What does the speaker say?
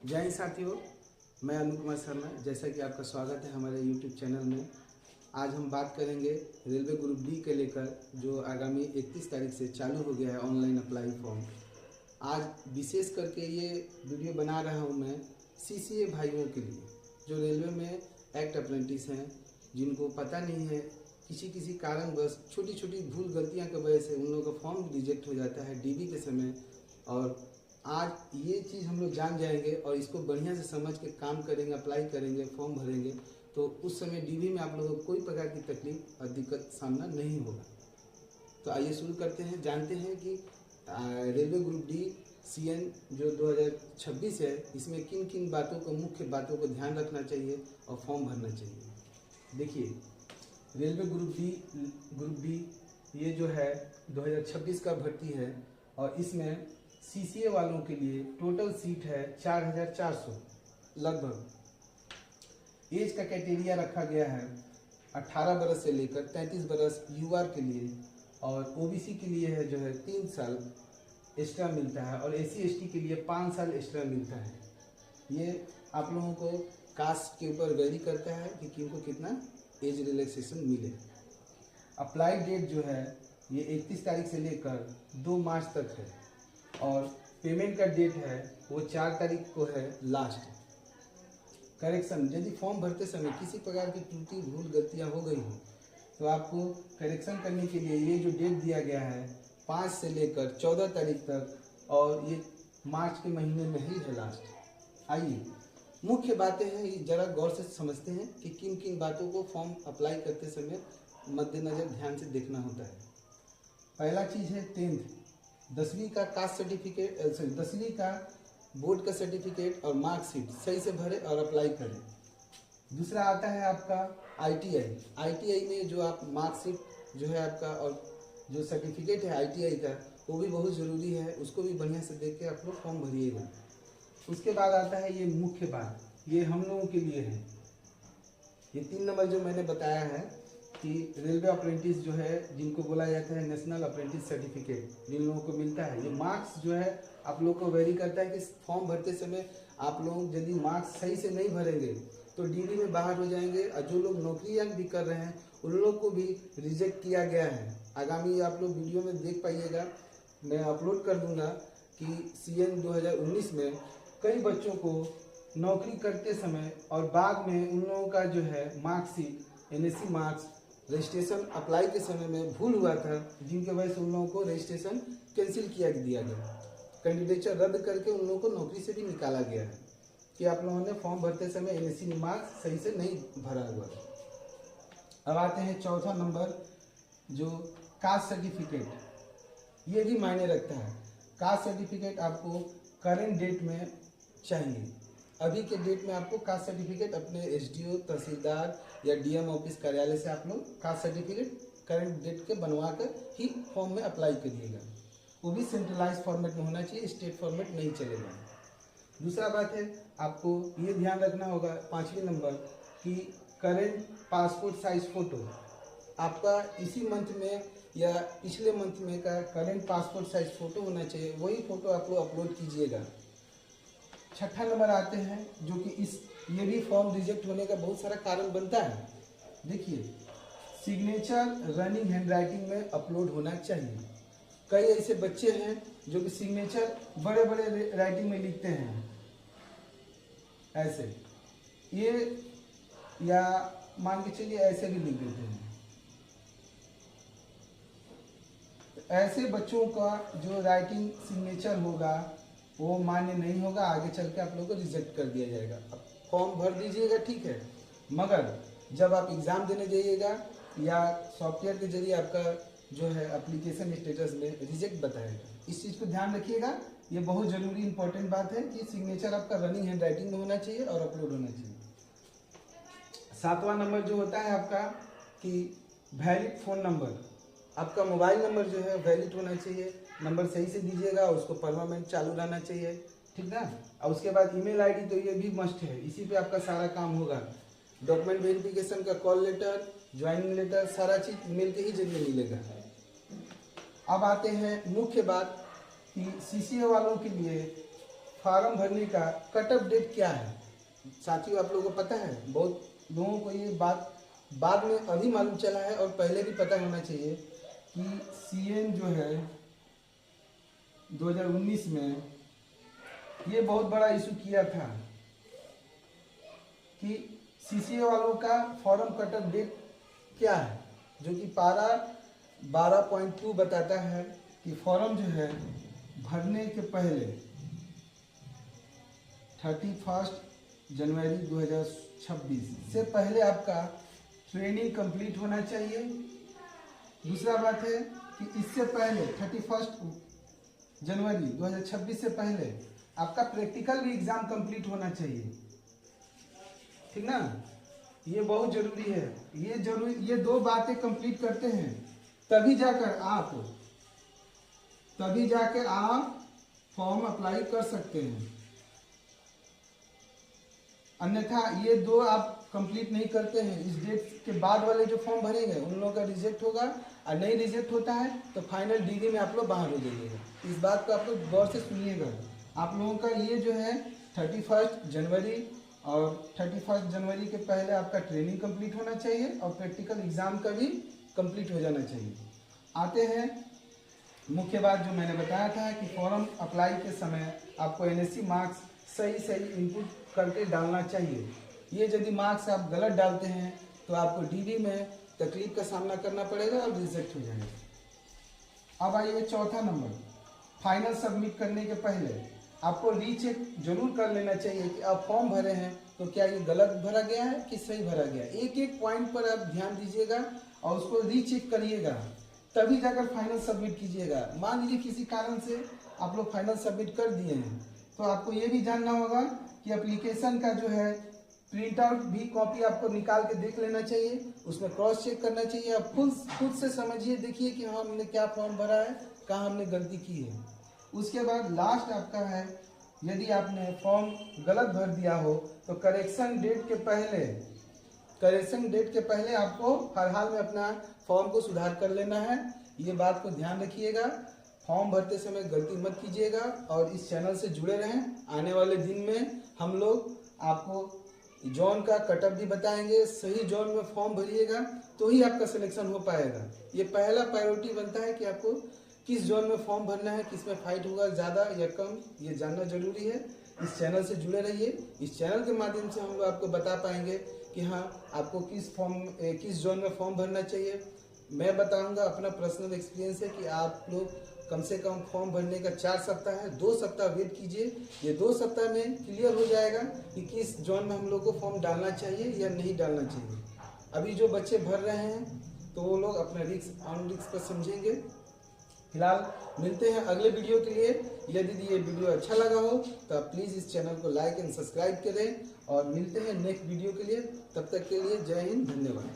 जय हिंद साथियों, मैं अनु कुमार शर्मा। जैसा कि आपका स्वागत है हमारे YouTube चैनल में। आज हम बात करेंगे रेलवे ग्रुप डी के लेकर, जो आगामी 31 तारीख से चालू हो गया है ऑनलाइन अप्लाई फॉर्म। आज विशेष करके ये वीडियो बना रहा हूँ मैं CCA भाइयों के लिए, जो रेलवे में एक्ट अप्रेंटिस हैं, जिनको पता नहीं है, किसी कारणवश छोटी छोटी भूल गलतियाँ की वजह से उन लोगों का फॉर्म रिजेक्ट हो जाता है DB के समय। और आज ये चीज़ हम लोग जान जाएंगे और इसको बढ़िया से समझ के काम करेंगे, अप्लाई करेंगे, फॉर्म भरेंगे, तो उस समय DB में आप लोगों को कोई प्रकार की तकलीफ और दिक्कत सामना नहीं होगा। तो आइए शुरू करते हैं, जानते हैं कि रेलवे ग्रुप डी CN जो 2026 है, इसमें किन किन बातों को, मुख्य बातों को ध्यान रखना चाहिए और फॉर्म भरना चाहिए। देखिए, रेलवे ग्रुप डी ये जो है 2026 का भर्ती है और इसमें CCA वालों के लिए टोटल सीट है 4400 लगभग। एज का क्राइटेरिया रखा गया है 18 बरस से लेकर 33 बरस UR के लिए, और OBC के लिए है जो है 3 साल एक्स्ट्रा मिलता है, और SC ST के लिए 5 साल एक्स्ट्रा मिलता है। ये आप लोगों को कास्ट के ऊपर वेरी करता है कि किनको कितना एज रिलैक्सेशन मिले। अप्लाई डेट जो है ये 31 तारीख से लेकर 2 मार्च तक है, और पेमेंट का डेट है वो 4 तारीख को है लास्ट। करेक्शन, यदि फॉर्म भरते समय किसी प्रकार की त्रुटि, भूल, गलतियां हो गई हो तो आपको करेक्शन करने के लिए ये जो डेट दिया गया है 5 से लेकर 14 तारीख तक, और ये मार्च के महीने में ही है लास्ट। आइए, मुख्य बातें हैं, जरा गौर से समझते हैं कि किन किन बातों को फॉर्म अप्लाई करते समय मद्देनजर ध्यान से देखना होता है। पहला चीज़ है 10वीं का कास्ट सर्टिफिकेट, 10वीं का बोर्ड का सर्टिफिकेट और मार्कशीट सही से भरे और अप्लाई करें। दूसरा आता है आपका ITI में जो आप मार्कशीट जो है आपका और जो सर्टिफिकेट है ITI का, वो भी बहुत ज़रूरी है, उसको भी बढ़िया से देख के आप लोग फॉर्म भरिएगा। उसके बाद आता है ये मुख्य बात, ये हम लोगों के लिए है, ये 3 नंबर जो मैंने बताया है कि रेलवे अप्रेंटिस जो है, जिनको बोला जाता है नेशनल अप्रेंटिस सर्टिफिकेट, जिन लोगों को मिलता है, ये मार्क्स जो है आप लोग को वेरी करता है कि फॉर्म भरते समय आप लोग यदि मार्क्स सही से नहीं भरेंगे तो DB में बाहर हो जाएंगे, और जो लोग नौकरियां भी कर रहे हैं उन लोग को भी रिजेक्ट किया गया है। आगामी आप लोग वीडियो में देख पाइएगा, मैं अपलोड कर दूंगा कि CN 2019 में कई बच्चों को नौकरी करते समय और बाद में उन लोगों का जो है marksheet, NSC marks, registration apply के समय में भूल हुआ था, जिनके वजह से उन लोगों को रजिस्ट्रेशन कैंसिल दिया गया, कैंडिडेचर रद्द करके उन लोगों को नौकरी से भी निकाला गया है कि आप लोगों ने फॉर्म भरते समय NSC मार्क्स सही से नहीं भरा हुआ। अब आते हैं चौथा नंबर, जो कास्ट सर्टिफिकेट, ये भी मायने रखता है। कास्ट सर्टिफिकेट आपको करेंट डेट में चाहिए। अभी के डेट में आपको कास्ट सर्टिफिकेट अपने SDO, तहसीलदार या DM ऑफिस कार्यालय से आप लोग कास्ट सर्टिफिकेट करंट डेट के बनवा कर ही फॉर्म में अप्लाई करिएगा। वो भी सेंट्रलाइज फॉर्मेट में होना चाहिए, स्टेट फॉर्मेट नहीं चलेगा। दूसरा बात है, आपको ये ध्यान रखना होगा 5वें नंबर कि करेंट पासपोर्ट साइज फ़ोटो आपका इसी मंथ में या पिछले मंथ में का करेंट पासपोर्ट साइज फ़ोटो होना चाहिए, वही फ़ोटो आप लोग अपलोड कीजिएगा। छठा नंबर आते हैं, जो कि ये भी फॉर्म रिजेक्ट होने का बहुत सारा कारण बनता है। देखिए, सिग्नेचर रनिंग हैंडराइटिंग में अपलोड होना चाहिए। कई ऐसे बच्चे हैं जो कि सिग्नेचर बड़े बड़े राइटिंग में लिखते हैं ऐसे, ये या मान के चलिए ऐसे भी लिख देते हैं। ऐसे बच्चों का जो राइटिंग सिग्नेचर होगा वो मान्य नहीं होगा, आगे चल के आप लोगों को रिजेक्ट कर दिया जाएगा। अब फॉर्म भर दीजिएगा, ठीक है, मगर जब आप एग्ज़ाम देने जाइएगा या सॉफ्टवेयर के जरिए आपका जो है एप्लीकेशन स्टेटस में रिजेक्ट बताएगा। इस चीज़ को ध्यान रखिएगा, ये बहुत ज़रूरी इंपॉर्टेंट बात है कि सिग्नेचर आपका रनिंग हैंड राइटिंग में होना चाहिए और अपलोड होना चाहिए। 7वां नंबर जो होता है आपका कि वैलिड फ़ोन नंबर, आपका मोबाइल नंबर जो है वैलिड होना चाहिए, नंबर सही से दीजिएगा, उसको परमानेंट चालू रहना चाहिए, ठीक ना। और उसके बाद ईमेल आईडी तो ये भी मस्ट है, इसी पे आपका सारा काम होगा। डॉक्यूमेंट वेरिफिकेशन का कॉल लेटर, ज्वाइनिंग लेटर, सारा चीज़ ईमेल के ही जरिए मिलेगा। अब आते हैं मुख्य बात कि CCA वालों के लिए फॉर्म भरने का कट ऑफ डेट क्या है? साथियों, आप लोगों को पता है, बहुत लोगों को ये बात बाद में अभी मालूम चला है और पहले भी पता होना चाहिए कि सीएम जो है 2019 में ये बहुत बड़ा इशू किया था कि सीसीए वालों का फॉर्म कट ऑफ डेट क्या है, जो कि पारा 12.2 बताता है कि फॉर्म जो है भरने के पहले 31 जनवरी 2026 से पहले आपका ट्रेनिंग कंप्लीट होना चाहिए। दूसरा बात है कि इससे पहले 31 जनवरी 2026 से पहले आपका प्रैक्टिकल भी एग्जाम कंप्लीट होना चाहिए, ठीक ना। ये बहुत जरूरी है। ये दो बातें कंप्लीट करते हैं तभी जाकर आप फॉर्म अप्लाई कर सकते हैं। अन्यथा ये दो आप कंप्लीट नहीं करते हैं, इस डेट के बाद वाले जो फॉर्म भरेंगे उन लोगों का रिजेक्ट होगा, और नहीं रिजेक्ट होता है तो फाइनल डिग्री में आप लोग बाहर हो जाइएगा। इस बात को आप लोग गौर से सुनिएगा। आप लोगों का ये जो है 31 जनवरी और 31 जनवरी के पहले आपका ट्रेनिंग कंप्लीट होना चाहिए और प्रैक्टिकल एग्जाम का भी कंप्लीट हो जाना चाहिए। आते हैं मुख्य बात जो मैंने बताया था कि फॉर्म अप्लाई के समय आपको एनएससी मार्क्स सही इनपुट करके डालना चाहिए। ये यदि मार्क्स आप गलत डालते हैं तो आपको डीडी में तकलीफ का सामना करना पड़ेगा और रिजेक्ट हो जाएगा। अब आइए चौथा नंबर, फाइनल सबमिट करने के पहले आपको रीचेक जरूर कर लेना चाहिए कि आप फॉर्म भरे हैं तो क्या ये गलत भरा गया है कि सही भरा गया है। एक पॉइंट पर आप ध्यान दीजिएगा और उसको रीचेक करिएगा, तभी जाकर फाइनल सबमिट कीजिएगा। मान लीजिए किसी कारण से आप लोग फाइनल सबमिट कर दिए हैं तो आपको ये भी जानना होगा कि एप्लीकेशन का जो है प्रिंट आउट भी कॉपी आपको निकाल के देख लेना चाहिए, उसमें क्रॉस चेक करना चाहिए। आप खुद से समझिए, देखिए कि हाँ हमने क्या फॉर्म भरा है, कहाँ हमने गलती की है। उसके बाद लास्ट आपका है, यदि आपने फॉर्म गलत भर दिया हो तो करेक्शन डेट के पहले आपको हर हाल में अपना फॉर्म को सुधार कर लेना है। ये बात को ध्यान रखिएगा। फॉर्म भरते समय गलती मत कीजिएगा और इस चैनल से जुड़े रहें। आने वाले दिन में हम लोग आपको जोन का कटअप भी बताएंगे। सही जोन में फॉर्म भरिएगा तो ही आपका सिलेक्शन हो पाएगा। ये पहला प्रायोरिटी बनता है कि आपको किस जोन में फॉर्म भरना है, किस में फाइट होगा ज़्यादा या कम, ये जानना जरूरी है। इस चैनल से जुड़े रहिए। इस चैनल के माध्यम से हम लोग आपको बता पाएंगे कि हाँ आपको किस जोन में फॉर्म भरना चाहिए। मैं बताऊंगा अपना पर्सनल एक्सपीरियंस है कि आप लोग कम से कम फॉर्म भरने का 4 सप्ताह है, 2 सप्ताह वेट कीजिए। ये 2 सप्ताह में क्लियर हो जाएगा कि किस जोन में हम लोग को फॉर्म डालना चाहिए या नहीं डालना चाहिए। अभी जो बच्चे भर रहे हैं तो वो लोग अपना रिस्क पर समझेंगे। फिलहाल मिलते हैं अगले वीडियो के लिए। यदि ये वीडियो अच्छा लगा हो तो आप प्लीज़ इस चैनल को लाइक एंड सब्सक्राइब करें और मिलते हैं नेक्स्ट वीडियो के लिए। तब तक के लिए जय हिंद, धन्यवाद।